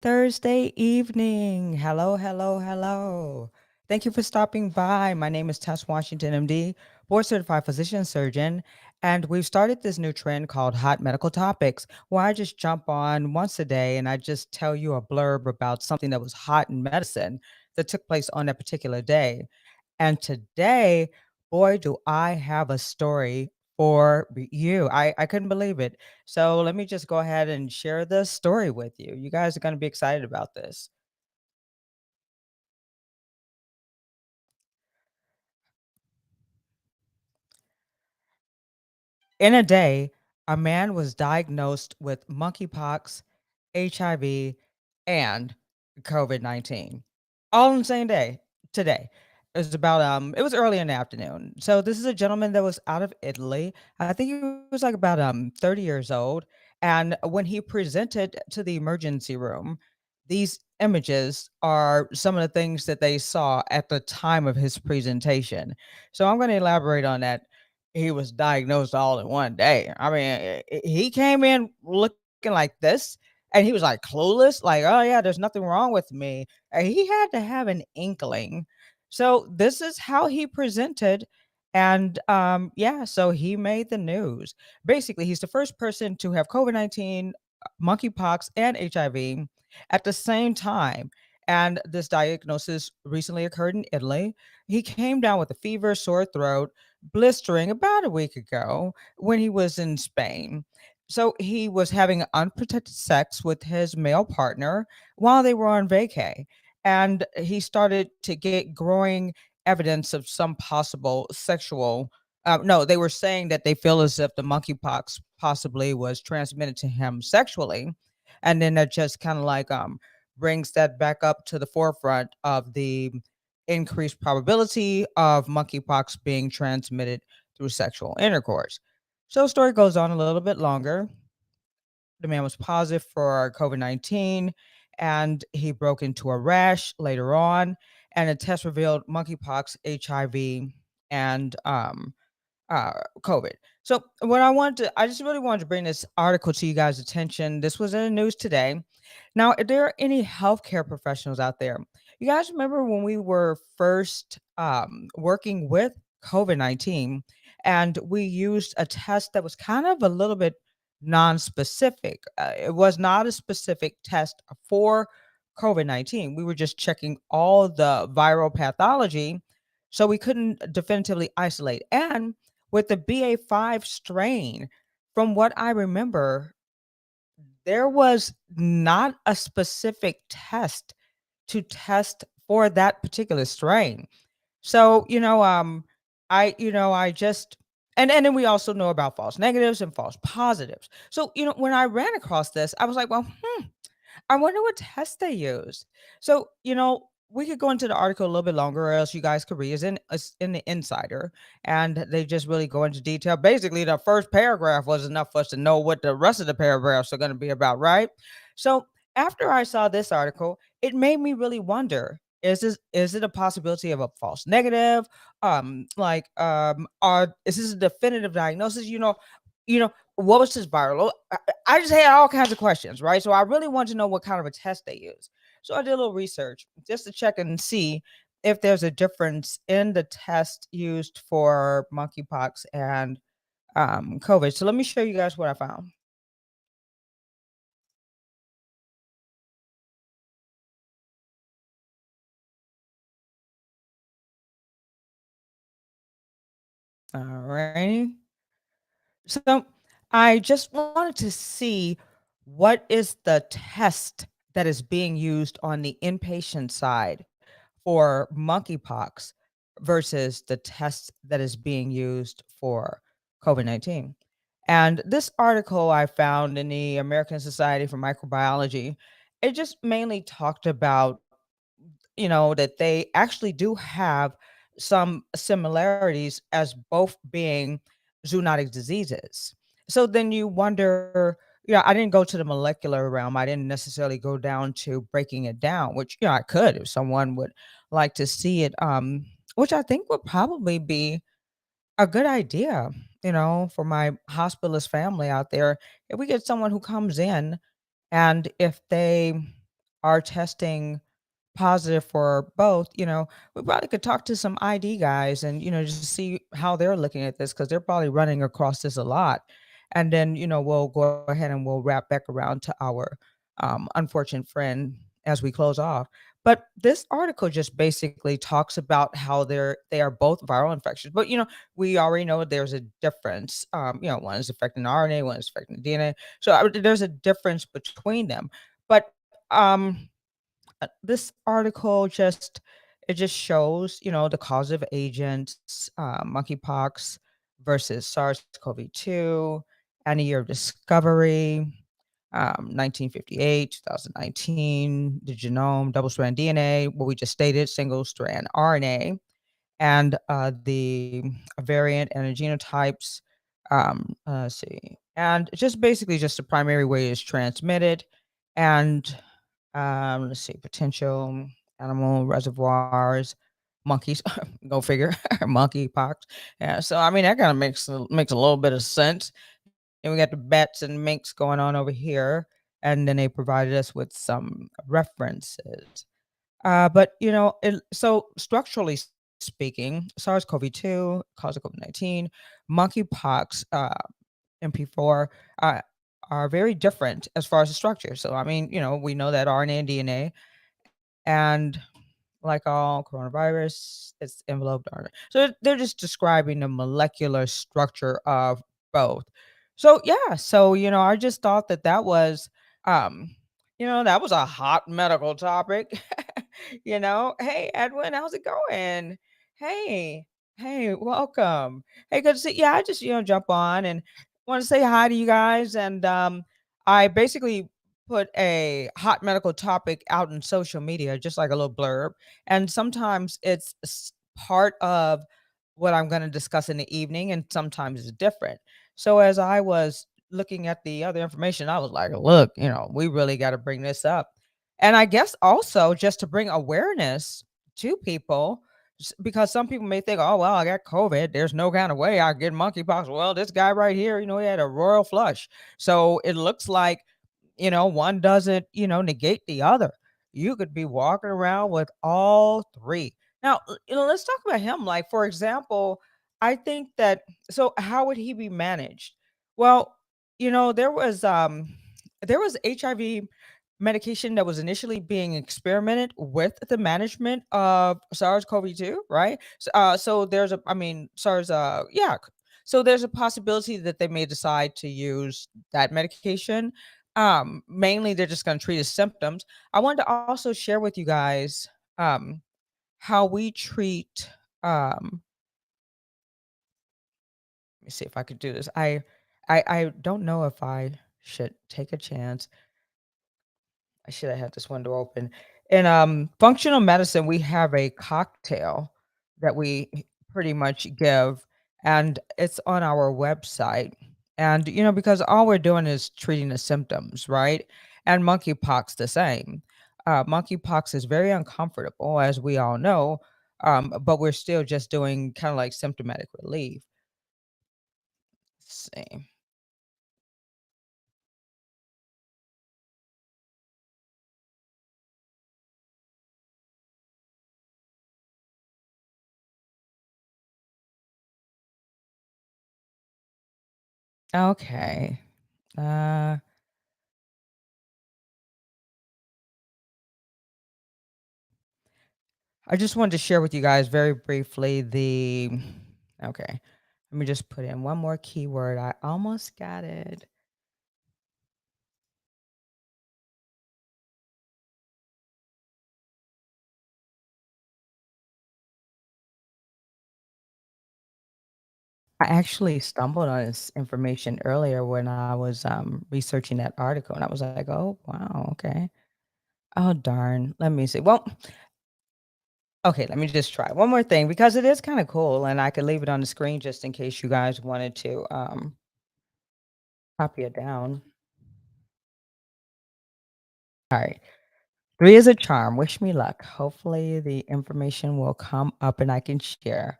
Thursday evening. Hello, hello, hello. Thank you for stopping by. My name is Tess Washington, MD, board certified physician surgeon, and we've started this new trend called Hot Medical Topics, where I just jump on once a day and I just tell you a blurb about something that was hot in medicine that took place on that particular day. And today, boy, do I have a story for you. I couldn't believe it. So let me just go ahead and share this story with you. You guys are going to be excited about this. In a day, a man was diagnosed with monkeypox, HIV, and COVID-19 all in the same day today. It was early in the afternoon. So this is a gentleman that was out of Italy. I think he was like about 30 years old. And when he presented to the emergency room, these images are some of the things that they saw at the time of his presentation. So I'm going to elaborate on that. He was diagnosed all in one day. I mean, he came in looking like this and he was like clueless, like, oh yeah, there's nothing wrong with me. He had to have an inkling. So this is how he presented. And yeah, so he made the news. Basically, he's the first person to have COVID-19, monkeypox, and HIV at the same time. And this diagnosis recently occurred in Italy. He came down with a fever, sore throat, blistering about a week ago when he was in Spain. So he was having unprotected sex with his male partner while they were on vacay. And he started to get growing evidence of some possible sexual. No, they were saying that they feel as if the monkeypox possibly was transmitted to him sexually. And then that just kind of like brings that back up to the forefront of the increased probability of monkeypox being transmitted through sexual intercourse. So the story goes on a little bit longer. The man was positive for COVID-19 and he broke into a rash later on. And a test revealed monkeypox, HIV, and COVID. So I just really wanted to bring this article to you guys' attention. This was in the news today. Now, if there are any healthcare professionals out there, you guys remember when we were first working with COVID-19 and we used a test that was kind of a little bit non-specific. It was not a specific test for COVID-19. We were just checking all the viral pathology, so we couldn't definitively isolate. And with the BA.5 strain, from what I remember, there was not a specific test to test for that particular strain. So, I just and then we also know about false negatives and false positives. So, when I ran across this, I was like, well, I wonder what test they used. So, we could go into the article a little bit longer, or else you guys could read. It's in the Insider, and they just really go into detail. Basically, the first paragraph was enough for us to know what the rest of the paragraphs are going to be about, right? So, after I saw this article, it made me really wonder: is it a possibility of a false negative? Are is this a definitive diagnosis? What was his viral? I just had all kinds of questions, right? So I really wanted to know what kind of a test they use. So I did a little research just to check and see if there's a difference in the test used for monkeypox and COVID. So let me show you guys what I found. All righty. So I just wanted to see what is the test that is being used on the inpatient side for monkeypox versus the test that is being used for COVID-19. And this article I found in the American Society for Microbiology, it just mainly talked about, that they actually do have some similarities as both being zoonotic diseases. So then you wonder, I didn't go to the molecular realm. I didn't necessarily go down to breaking it down, which, I could if someone would like to see it, which I think would probably be a good idea, for my hospitalist family out there. If we get someone who comes in and if they are testing positive for both, we probably could talk to some ID guys and, just see how they're looking at this because they're probably running across this a lot. And then, we'll go ahead and we'll wrap back around to our unfortunate friend as we close off. But this article just basically talks about how they are both viral infections. But we already know there's a difference. One is affecting RNA, one is affecting DNA. So there's a difference between them. But this article just shows, the causative agents, monkeypox versus SARS-CoV-2, and a year of discovery, 1958, 2019, the genome, double-strand DNA, what we just stated, single-strand RNA, and the variant and the genotypes. Let's see, and just basically just the primary way it's transmitted, and let's see, potential animal reservoirs, monkeys. Go figure, monkeypox. Yeah, so I mean that kind of makes a little bit of sense. And we got the bats and minks going on over here, and then they provided us with some references. But so structurally speaking, SARS-CoV-2 causes COVID-19, monkeypox, MP4, uh, are very different as far as the structure. So I mean, we know that RNA and DNA, and like all coronavirus, it's enveloped RNA. So they're just describing the molecular structure of both. So yeah, so I just thought that was, that was a hot medical topic. Hey Edwin, how's it going? Hey, hey, welcome. Hey, good to see. Yeah, I just jump on and want to say hi to you guys, and I basically put a hot medical topic out in social media, just like a little blurb. And sometimes it's part of what I'm going to discuss in the evening, and sometimes it's different. So as I was looking at the other information, I was like, look, we really got to bring this up. And I guess also just to bring awareness to people, because some people may think, oh, well, I got COVID. There's no kind of way I get monkeypox. Well, this guy right here, he had a royal flush. So it looks like one doesn't, negate the other. You could be walking around with all three. Now, let's talk about him. Like, for example, I think that, so how would he be managed? Well, there was HIV medication that was initially being experimented with the management of SARS-CoV-2, right? So there's a, I mean, SARS, yeah. So there's a possibility that they may decide to use that medication. Mainly they're just going to treat his symptoms. I wanted to also share with you guys um how we treat let me see if I could do this. I don't know if I should take a chance. I should have had this window open. In functional medicine, we have a cocktail that we pretty much give, and it's on our website. And because all we're doing is treating the symptoms, right? And monkeypox the same. Monkeypox is very uncomfortable, as we all know, but we're still just doing kind of like symptomatic relief. Let's see. Okay. Uh, I just wanted to share with you guys very briefly okay. Let me just put in one more keyword. I almost got it. I actually stumbled on this information earlier when I was researching that article, and I was like, "Oh, wow, okay." Oh, darn. Let me see. Well, okay, let me just try one more thing because it is kind of cool, and I could leave it on the screen just in case you guys wanted to copy it down. All right. Three is a charm. Wish me luck. Hopefully, the information will come up and I can share.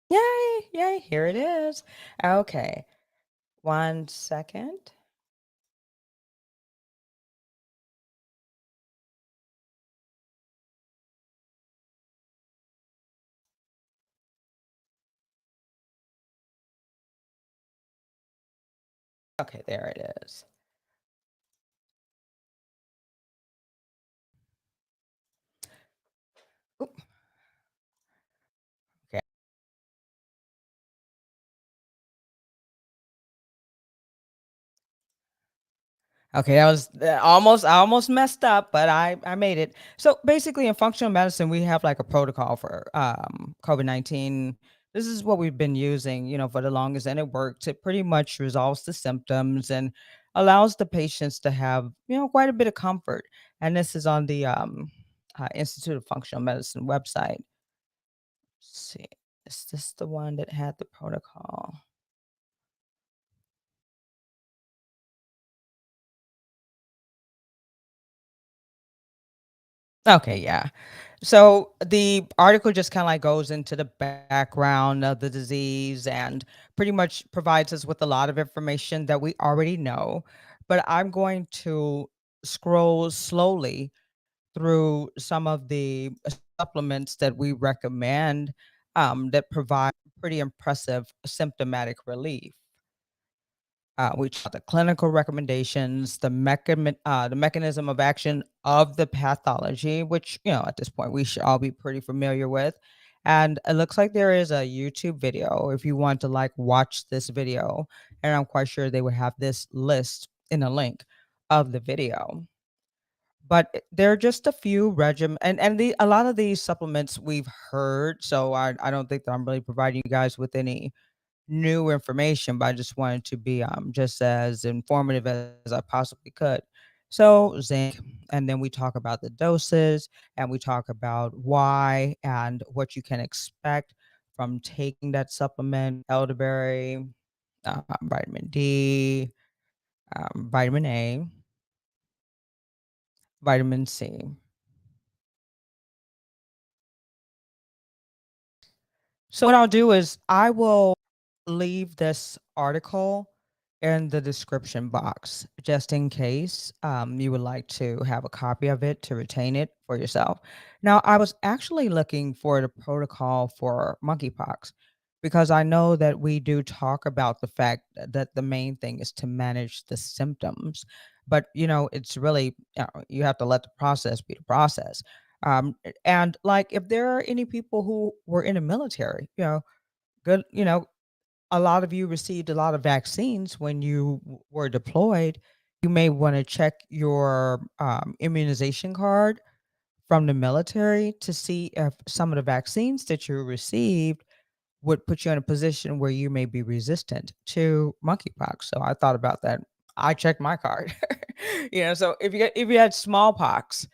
Yay! Yay! Here it is. Okay. 1 second. Okay, there it is. Oop, okay. Okay, that was almost I almost messed up, but I made it. So basically, in functional medicine, we have like a protocol for COVID-19. This is what we've been using, for the longest, and it works. It pretty much resolves the symptoms and allows the patients to have, quite a bit of comfort. And this is on the Institute of Functional Medicine website. Let's see, is this the one that had the protocol? Okay, yeah. So the article just kind of like goes into the background of the disease and pretty much provides us with a lot of information that we already know. But I'm going to scroll slowly through some of the supplements that we recommend that provide pretty impressive symptomatic relief. We taught the clinical recommendations, the mechanism of action of the pathology, which, at this point we should all be pretty familiar with. And it looks like there is a YouTube video if you want to like watch this video. And I'm quite sure they would have this list in a link of the video. But there are just a few regimen and a lot of these supplements we've heard. So I don't think that I'm really providing you guys with any new information, but I just wanted to be just as informative as I possibly could. So zinc, and then we talk about the doses, and we talk about why and what you can expect from taking that supplement: elderberry, vitamin D, vitamin A, vitamin C. So what I'll do is I will leave this article in the description box just in case you would like to have a copy of it to retain it for yourself. Now, I was actually looking for the protocol for monkeypox because I know that we do talk about the fact that the main thing is to manage the symptoms. But, it's really, you have to let the process be the process. And like, if there are any people who were in the military, good, a lot of you received a lot of vaccines when you were deployed. You may want to check your immunization card from the military to see if some of the vaccines that you received would put you in a position where you may be resistant to monkeypox. So I thought about that. I checked my card. So if you had smallpox,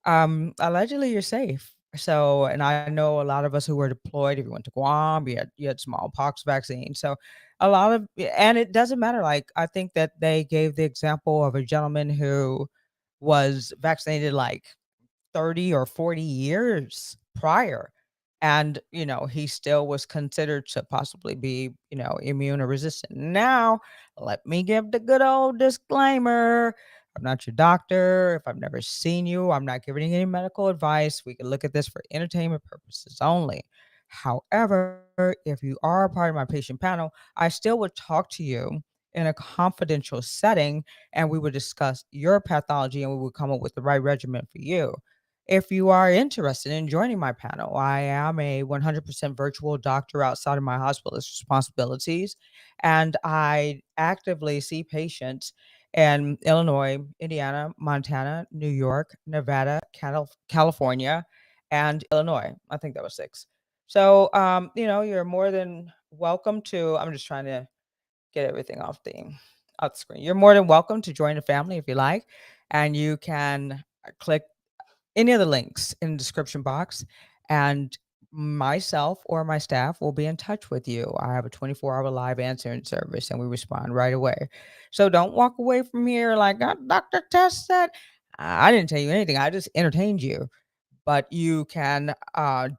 allegedly you're safe. So, and I know a lot of us who were deployed, if you went to Guam, you had smallpox vaccine. So a lot of and it doesn't matter. Like I think that they gave the example of a gentleman who was vaccinated like 30 or 40 years prior. And, he still was considered to possibly be, immune or resistant. Now, let me give the good old disclaimer. I'm not your doctor. If I've never seen you, I'm not giving you any medical advice. We can look at this for entertainment purposes only. However, if you are a part of my patient panel, I still would talk to you in a confidential setting and we would discuss your pathology and we would come up with the right regimen for you. If you are interested in joining my panel, I am a 100% virtual doctor outside of my hospitalist responsibilities, and I actively see patients in Illinois, Indiana, Montana, New York, Nevada, California, and Illinois. I think that was six. So, you're more than welcome to. I'm just trying to get everything off the screen. You're more than welcome to join the family if you like, and you can click any of the links in the description box, and myself or my staff will be in touch with you. I have a 24-hour live answering service and we respond right away. So don't walk away from here like, Dr. Test said. I didn't tell you anything. I just entertained you, but you can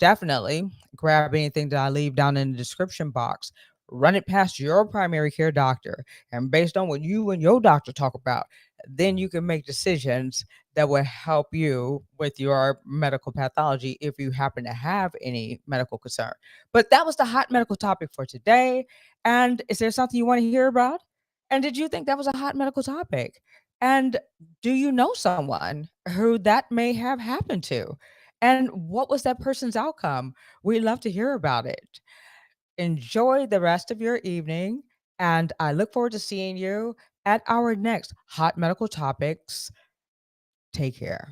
definitely grab anything that I leave down in the description box, run it past your primary care doctor, and based on what you and your doctor talk about, then you can make decisions that will help you with your medical pathology if you happen to have any medical concern. But that was the hot medical topic for today. And is there something you want to hear about? And did you think that was a hot medical topic? And do you know someone who that may have happened to? And what was that person's outcome? We'd love to hear about it. Enjoy the rest of your evening, and I look forward to seeing you at our next Hot Medical Topics. Take care.